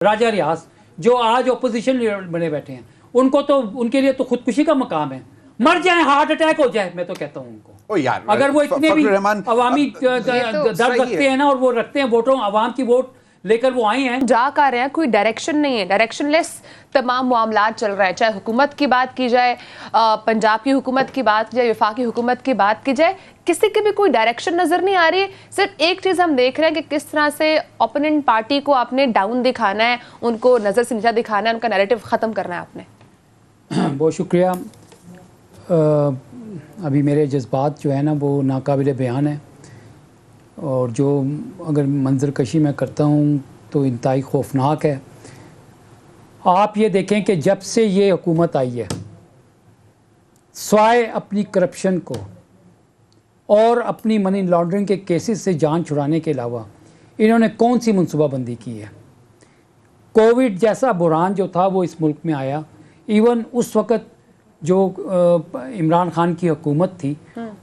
راجہ ریاض جو آج opposition leader بنے بیٹھے ہیں ان کو تو ان کے لیے تو خودکشی کا مقام ہے. مر جائیں, ہارٹ اٹیک ہو جائے, میں تو کہتا ہوں ان کو. اگر وہ اتنے بھی عوامی درد رکھتے ہیں نا, اور وہ رکھتے ہیں ووٹوں, عوام کی ووٹ لے کر وہ آئی ہیں. جا کر رہے ہیں, کوئی ڈائریکشن نہیں ہے, ڈائریکشن لیس تمام معاملات چل رہے ہیں, چاہے حکومت کی بات کی جائے, پنجاب کی حکومت کی بات کی جائے, وفاقی حکومت کی بات کی جائے, کسی کی بھی کوئی ڈائریکشن نظر نہیں آ رہی. صرف ایک چیز ہم دیکھ رہے ہیں کہ کس طرح سے اوپوننٹ پارٹی کو آپ نے ڈاؤن دکھانا ہے, ان کو نظر سے نیچا دکھانا ہے, ان کا نیریٹو ختم کرنا ہے آپ نے. بہت شکریہ. ابھی میرے جذبات جو ہیں نا وہ ناقابل بیان ہیں, اور جو اگر منظر کشی میں کرتا ہوں تو انتہائی خوفناک ہے. آپ یہ دیکھیں کہ جب سے یہ حکومت آئی ہے, سوائے اپنی کرپشن کو اور اپنی منی لانڈرنگ کے کیسز سے جان چھڑانے کے علاوہ انہوں نے کون سی منصوبہ بندی کی ہے. کووڈ جیسا بحران جو تھا وہ اس ملک میں آیا, ایون اس وقت جو عمران خان کی حکومت تھی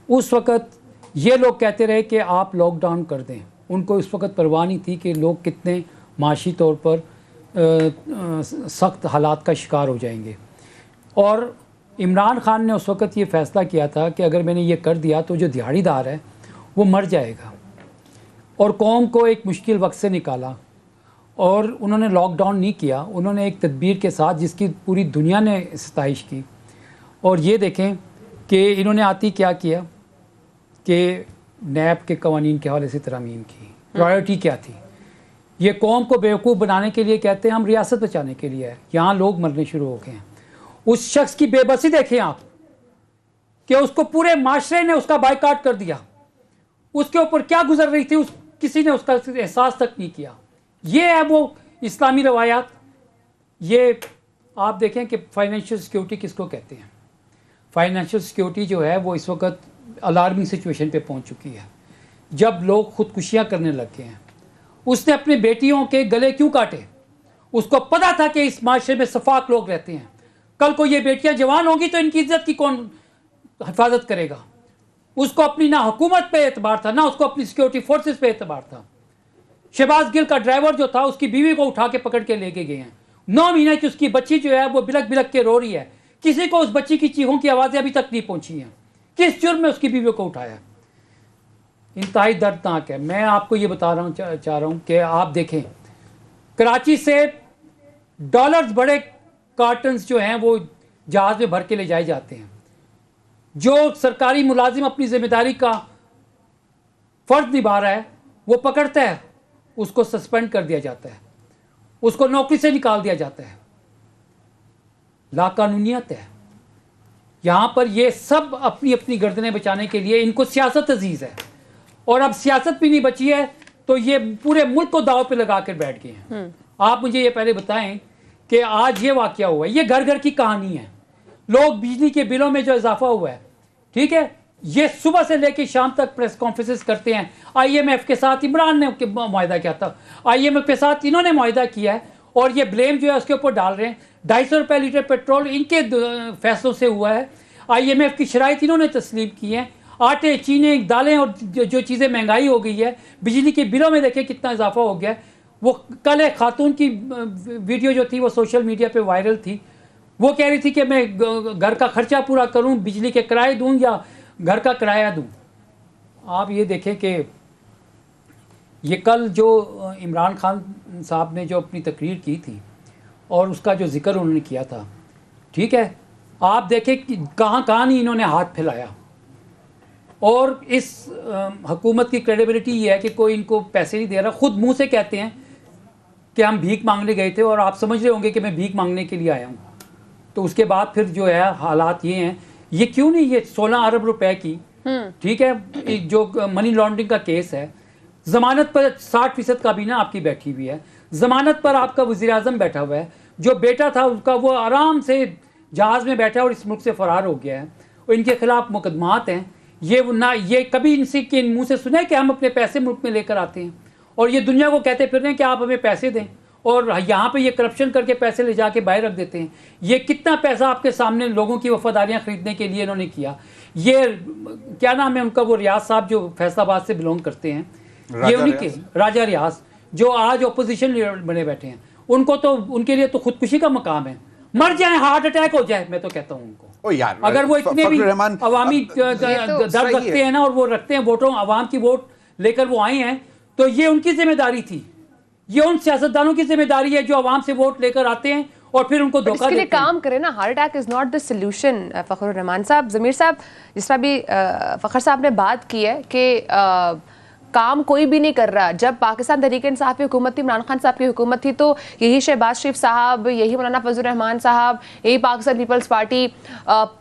اس وقت یہ لوگ کہتے رہے کہ آپ لاک ڈاؤن کر دیں. ان کو اس وقت پرواہ نہیں تھی کہ لوگ کتنے معاشی طور پر سخت حالات کا شکار ہو جائیں گے. اور عمران خان نے اس وقت یہ فیصلہ کیا تھا کہ اگر میں نے یہ کر دیا تو جو دیہڑی دار ہے وہ مر جائے گا, اور قوم کو ایک مشکل وقت سے نکالا. اور انہوں نے لاک ڈاؤن نہیں کیا, انہوں نے ایک تدبیر کے ساتھ جس کی پوری دنیا نے ستائش کی. اور یہ دیکھیں کہ انہوں نے آتی کیا کیا کہ نیب کے قوانین کے حوالے سے ترامیم کی. پرائیورٹی کیا تھی؟ یہ قوم کو بیوقوف بنانے کے لیے کہتے ہیں ہم ریاست بچانے کے لیے ہے. یہاں لوگ مرنے شروع ہو گئے ہیں. اس شخص کی بے بسی دیکھیں آپ کہ اس کو پورے معاشرے نے اس کا بائیکاٹ کر دیا. اس کے اوپر کیا گزر رہی تھی کسی نے اس کا احساس تک نہیں کیا. یہ ہے وہ اسلامی روایات. یہ آپ دیکھیں کہ فائنینشیل سیکیورٹی کس کو کہتے ہیں. فائنینشیل سیکیورٹی جو ہے وہ اس وقت الارمنگ سچویشن پہ پہنچ چکی ہے, جب لوگ خودکشیاں کرنے لگ گئے ہیں. اس نے اپنے بیٹیوں کے گلے کیوں کاٹے؟ اس کو پتا تھا کہ اس معاشرے میں صفاک لوگ رہتے ہیں, کل کو یہ بیٹیاں جوان ہوں گی تو ان کی عزت کی کون حفاظت کرے گا. اس کو اپنی نہ حکومت پہ اعتبار تھا, نہ اس کو اپنی سیکیورٹی فورسز پہ اعتبار تھا. شہباز گل کا ڈرائیور جو تھا اس کی بیوی کو اٹھا کے پکڑ کے لے کے گئے ہیں. 9 مہینے کی اس کی بچی جو ہے وہ بلک بلک کے رو رہی ہے. کسی کو اس بچی کی چیخوں کی آوازیں ابھی تک نہیں پہنچی ہیں. کس جرم میں اس کی بیوی کو اٹھایا؟ انتہائی دردناک ہے. میں آپ کو یہ بتا رہا ہوں چاہ رہا ہوں کہ آپ دیکھیں کراچی سے ڈالرز بڑے کارٹنز جو ہیں وہ جہاز میں بھر کے لے جائے جاتے ہیں. جو سرکاری ملازم اپنی ذمہ داری کا فرض نبھا رہا ہے وہ پکڑتا ہے, اس کو سسپینڈ کر دیا جاتا ہے, اس کو نوکری سے نکال دیا جاتا ہے. لا قانونیت ہے یہاں پر. یہ سب اپنی اپنی گردنیں بچانے کے لیے ان کو سیاست عزیز ہے, اور اب سیاست بھی نہیں بچی ہے تو یہ پورے ملک کو داؤ پہ لگا کر بیٹھ گئے ہیں. آپ مجھے یہ پہلے بتائیں کہ آج یہ واقعہ ہوا ہے, یہ گھر گھر کی کہانی ہے. لوگ بجلی کے بلوں میں جو اضافہ ہوا ہے, ٹھیک ہے, یہ صبح سے لے کے شام تک پریس کانفرنسز کرتے ہیں. آئی ایم ایف کے ساتھ عمران نے معاہدہ کیا تھا, آئی ایم ایف کے ساتھ انہوں نے معاہدہ کیا ہے, اور یہ بلیم جو ہے اس کے اوپر ڈال رہے ہیں. 250 روپے لیٹر پیٹرول ان کے فیصلوں سے ہوا ہے. آئی ایم ایف کی شرائط انہوں نے تسلیم کی ہیں. آٹے, چینے, دالیں اور جو چیزیں مہنگائی ہو گئی ہے, بجلی کے بلوں میں دیکھیں کتنا اضافہ ہو گیا ہے. وہ کل ایک خاتون کی ویڈیو جو تھی وہ سوشل میڈیا پہ وائرل تھی. وہ کہہ رہی تھی کہ میں گھر کا خرچہ پورا کروں, بجلی کے کرائے دوں یا گھر کا کرایہ دوں. آپ یہ دیکھیں کہ یہ کل جو عمران خان صاحب نے جو اپنی تقریر کی تھی اور اس کا جو ذکر انہوں نے کیا تھا, ٹھیک ہے, آپ دیکھیں کہاں کہاں نہیں انہوں نے ہاتھ پھیلایا. اور اس حکومت کی کریڈیبلٹی یہ ہے کہ کوئی ان کو پیسے نہیں دے رہا. خود منہ سے کہتے ہیں کہ ہم بھیک مانگنے گئے تھے, اور آپ سمجھ رہے ہوں گے کہ میں بھیک مانگنے کے لیے آیا ہوں. تو اس کے بعد پھر جو ہے حالات یہ ہیں. یہ کیوں نہیں, یہ 16 ارب روپے کی, ٹھیک ہے, جو منی لانڈرنگ کا کیس ہے, ضمانت پر 60% کابینہ آپ کی بیٹھی ہوئی ہے, ضمانت پر آپ کا وزیر اعظم بیٹھا ہوا ہے. جو بیٹا تھا اس کا وہ آرام سے جہاز میں بیٹھا اور اس ملک سے فرار ہو گیا ہے, اور ان کے خلاف مقدمات ہیں. یہ کبھی ان سے کہ منہ سے سنے کہ ہم اپنے پیسے ملک میں لے کر آتے ہیں, اور یہ دنیا کو کہتے پھر رہے ہیں کہ آپ ہمیں پیسے دیں, اور یہاں پہ یہ کرپشن کر کے پیسے لے جا کے باہر رکھ دیتے ہیں. یہ کتنا پیسہ آپ کے سامنے لوگوں کی وفاداریاں خریدنے کے لیے انہوں نے کیا. یہ کیا نام ہے ان کا, وہ ریاض صاحب جو فیصل آباد سے بلونگ کرتے ہیں, یہ انہیں کے راجہ ریاض جو آج اپوزیشن لیڈر بنے بیٹھے ہیں, ان کو تو ان کے لیے تو خودکشی کا مقام ہے, مر جائیں, ہارٹ اٹیک ہو جائے, میں تو کہتا ہوں ان کو. اگر وہ اتنے بھی عوامی درد رکھتے ہیں نا, اور وہ رکھتے ہیں ووٹوں, عوام کی ووٹ لے کر وہ آئے ہیں, تو یہ ان کی ذمہ داری تھی, یہ ان سیاستدانوں کی ذمہ داری ہے جو عوام سے ووٹ لے کر آتے ہیں اور پھر ان کو دھوکہ دیتے ہیں. اس کے لیے کام کریں نا, heart attack is not the solution. فخر الرحمان صاحب, ضمیر صاحب, جس طرح بھی فخر صاحب نے بات کی ہے کہ کام کوئی بھی نہیں کر رہا. جب پاکستان تحریک انصاف کی حکومت تھی, عمران خان صاحب کی حکومت تھی, تو یہی شہباز شریف صاحب, یہی مولانا فضل الرحمان صاحب, یہی Pakistan peoples party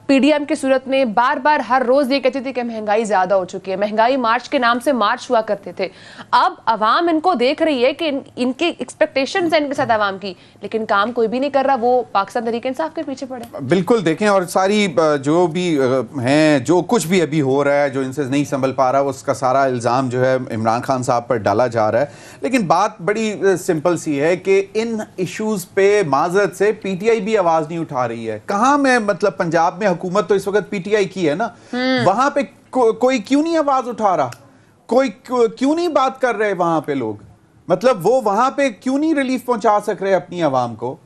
P D M کی صورت میں بار بار ہر روز یہ کہتی تھی کہ مہنگائی زیادہ ہو چکی ہے, مہنگائی مارچ کے نام سے مارچ ہوا کرتے تھے. اب عوام ان کو دیکھ رہی ہے کہ ان کی ایکسپیکٹیشنز ہیں ان کے ساتھ عوام کی, لیکن کام کوئی بھی نہیں کر رہا, وہ پاکستان تحریک انصاف کے پیچھے پڑے. بالکل دیکھیں, اور ساری جو بھی ہیں, جو کچھ بھی ابھی ہو رہا ہے, جو ان سے نہیں سنبھل پا رہا, اس کا سارا الزام جو ہے عمران خان صاحب پر ڈالا جا رہا ہے. لیکن بات بڑی سمپل سی ہے کہ ان ایشوز پہ معذرت سے پی ٹی آئی بھی آواز نہیں اٹھا رہی ہے. کہاں میں مطلب پنجاب میں حکومت تو اس وقت پی ٹی آئی کی ہے نا, وہاں پہ کوئی کیوں نہیں آواز اٹھا رہا, کوئی کیوں نہیں بات کر رہے وہاں پہ لوگ, مطلب وہ وہاں پہ کیوں نہیں ریلیف پہنچا سک رہے اپنی عوام کو.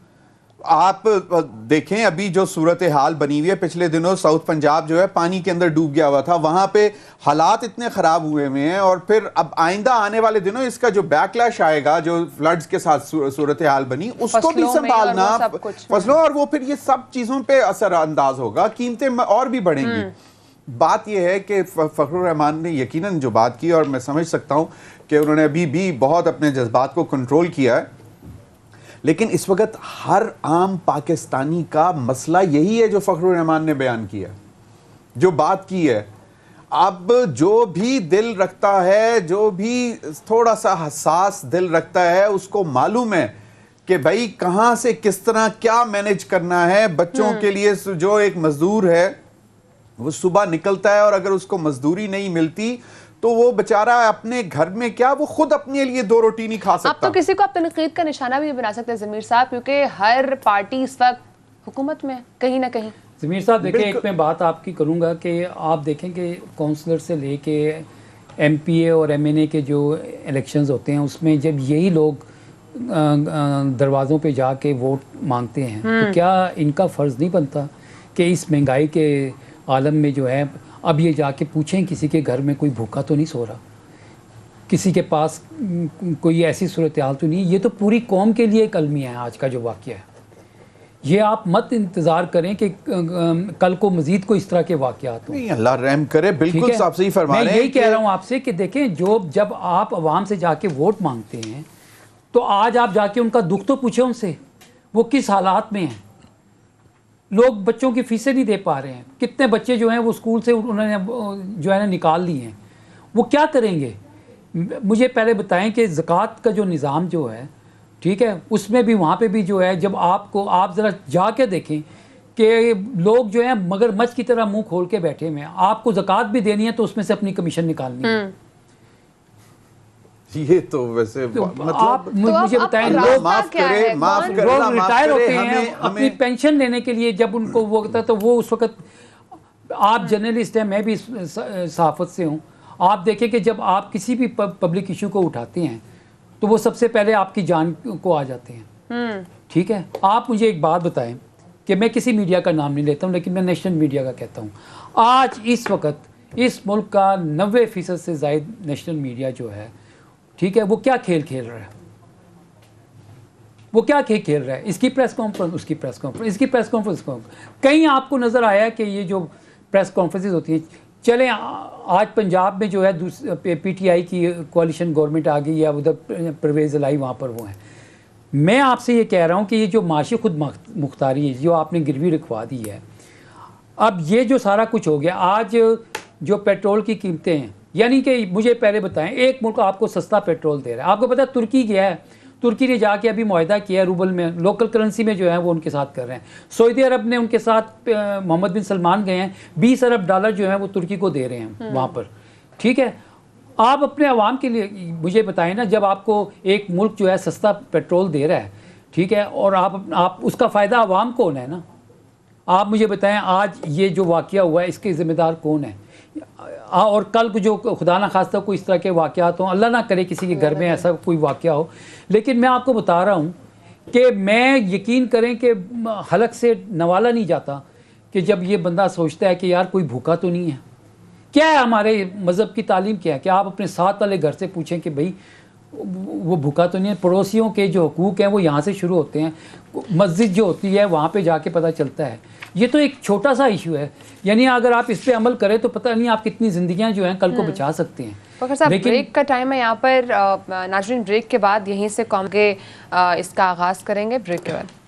آپ دیکھیں ابھی جو صورتحال بنی ہوئی ہے, پچھلے دنوں ساؤتھ پنجاب جو ہے پانی کے اندر ڈوب گیا ہوا تھا, وہاں پہ حالات اتنے خراب ہوئے ہوئے ہیں, اور پھر اب آئندہ آنے والے دنوں اس کا جو بیک لیش آئے گا, جو فلڈز کے ساتھ صورتحال بنی, اس کو بھی سنبھالنا, فصلوں, اور وہ پھر یہ سب چیزوں پہ اثر انداز ہوگا, قیمتیں اور بھی بڑھیں گی. بات یہ ہے کہ فخر الرحمان نے یقیناً جو بات کی, اور میں سمجھ سکتا ہوں کہ انہوں نے ابھی بھی بہت اپنے جذبات کو کنٹرول کیا ہے, لیکن اس وقت ہر عام پاکستانی کا مسئلہ یہی ہے جو فخر الرحمان نے بیان کیا, جو بات کی ہے. اب جو بھی دل رکھتا ہے, جو بھی تھوڑا سا حساس دل رکھتا ہے, اس کو معلوم ہے کہ بھائی کہاں سے کس طرح کیا مینج کرنا ہے. بچوں کے لیے جو ایک مزدور ہے وہ صبح نکلتا ہے, اور اگر اس کو مزدوری نہیں ملتی تو وہ بیچارہ اپنے گھر میں کیا, وہ خود اپنے لیے 2 روٹی نہیں کھا سکتا. اب تو کسی کو آپ تنقید کا نشانہ بھی بنا سکتے ہیں ضمیر صاحب, کیونکہ ہر پارٹی اس وقت حکومت میں کہیں نہ کہیں. ضمیر صاحب دیکھیں, ایک میں بات آپ کی کروں گا کہ آپ دیکھیں کہ کونسلر سے لے کے ایم پی اے اور ایم این اے کے جو الیکشنز ہوتے ہیں, اس میں جب یہی لوگ دروازوں پہ جا کے ووٹ مانگتے ہیں, تو کیا ان کا فرض نہیں بنتا کہ اس مہنگائی کے عالم میں جو ہے, اب یہ جا کے پوچھیں کسی کے گھر میں کوئی بھوکا تو نہیں سو رہا, کسی کے پاس کوئی ایسی صورتحال تو نہیں. یہ تو پوری قوم کے لیے ایک المیہ ہے آج کا جو واقعہ ہے. یہ آپ مت انتظار کریں کہ کل کو مزید کوئی اس طرح کے واقعات ہوں. نہیں, اللہ رحم کرے, بالکل صاحب صحیح فرما رہے ہیں. میں یہی کہہ رہا ہوں آپ سے کہ دیکھیں, جب آپ عوام سے جا کے ووٹ مانگتے ہیں, تو آج آپ جا کے ان کا دکھ تو پوچھیں ان سے, وہ کس حالات میں ہیں. لوگ بچوں کی فیسیں نہیں دے پا رہے ہیں, کتنے بچے جو ہیں وہ اسکول سے انہوں نے جو ہے نا نکال لی ہیں, وہ کیا کریں گے. مجھے پہلے بتائیں کہ زکوٰۃ کا جو نظام جو ہے, ٹھیک ہے, اس میں بھی وہاں پہ بھی جو ہے, جب آپ ذرا جا کے دیکھیں کہ لوگ جو ہیں مگر مچھ کی طرح منہ کھول کے بیٹھے ہوئے ہیں. آپ کو زکوٰۃ بھی دینی ہے تو اس میں سے اپنی کمیشن نکالنی ہے. یہ تو ویسے آپ مجھے بتائیں, لوگ ریٹائر ہوتے ہیں اپنی پینشن لینے کے لیے, جب ان کو وہ ہوتا ہے تو وہ اس وقت, آپ جرنلسٹ ہیں, میں بھی صحافت سے ہوں, آپ دیکھیں کہ جب آپ کسی بھی پبلک ایشو کو اٹھاتے ہیں تو وہ سب سے پہلے آپ کی جان کو آ جاتے ہیں. ٹھیک ہے, آپ مجھے ایک بات بتائیں کہ میں کسی میڈیا کا نام نہیں لیتا ہوں, لیکن میں نیشنل میڈیا کا کہتا ہوں. آج اس وقت اس ملک کا 90% سے زائد نیشنل میڈیا جو ہے, ٹھیک ہے, وہ کیا کھیل کھیل رہا ہے, وہ کیا کھیل رہا ہے. اس کی پریس کانفرنس, اس کی پریس کانفرنس, اس کی پریس کانفرنس. کہیں آپ کو نظر آیا کہ یہ جو پریس کانفرنسز ہوتی ہیں, چلیں آج پنجاب میں جو ہے پی ٹی آئی کی کوalition گورنمنٹ آ گئی ہے, ادھر پرویز الہی وہاں پر وہ ہیں. میں آپ سے یہ کہہ رہا ہوں کہ یہ جو معاشی خود مختاری ہے جو آپ نے گروی رکھوا دی ہے, اب یہ جو سارا کچھ ہو گیا, آج جو پیٹرول کی قیمتیں ہیں, یعنی کہ مجھے پہلے بتائیں, ایک ملک آپ کو سستا پیٹرول دے رہا ہے. آپ کو پتہ ہے ترکی گیا ہے, ترکی نے جا کے ابھی معاہدہ کیا ہے روبل میں, لوکل کرنسی میں جو ہے وہ ان کے ساتھ کر رہے ہیں. سعودی عرب نے ان کے ساتھ, محمد بن سلمان گئے ہیں, $20 ارب جو ہیں وہ ترکی کو دے رہے ہیں وہاں پر. ٹھیک ہے, آپ اپنے عوام کے لیے مجھے بتائیں نا, جب آپ کو ایک ملک جو ہے سستا پیٹرول دے رہا ہے, ٹھیک ہے, اور آپ اس کا فائدہ عوام کون ہے نا. آپ مجھے بتائیں آج یہ جو واقعہ ہوا ہے اس کے ذمہ دار کون ہے, اور کل کو جو خدا نہ خواستہ کوئی اس طرح کے واقعات ہوں, اللہ نہ کرے کسی کے گھر میں ایسا کوئی واقعہ ہو. لیکن میں آپ کو بتا رہا ہوں کہ میں یقین کریں کہ حلق سے نوالا نہیں جاتا کہ جب یہ بندہ سوچتا ہے کہ یار کوئی بھوکا تو نہیں ہے. کیا ہے ہمارے مذہب کی تعلیم کیا ہے کہ آپ اپنے ساتھ والے گھر سے پوچھیں کہ بھئی وہ بھوکا تو نہیں ہے. پڑوسیوں کے جو حقوق ہیں وہ یہاں سے شروع ہوتے ہیں. مسجد جو ہوتی ہے وہاں پہ جا کے پتہ چلتا ہے. یہ تو ایک چھوٹا سا ایشو ہے, یعنی اگر آپ اس پہ عمل کریں تو پتہ نہیں آپ کتنی زندگیاں جو ہیں کل کو بچا سکتے ہیں. فخر صاحب بریک کا ٹائم ہے یہاں پر. ناظرین بریک کے بعد یہیں سے قوم کے اس کا آغاز کریں گے. بریک کے بعد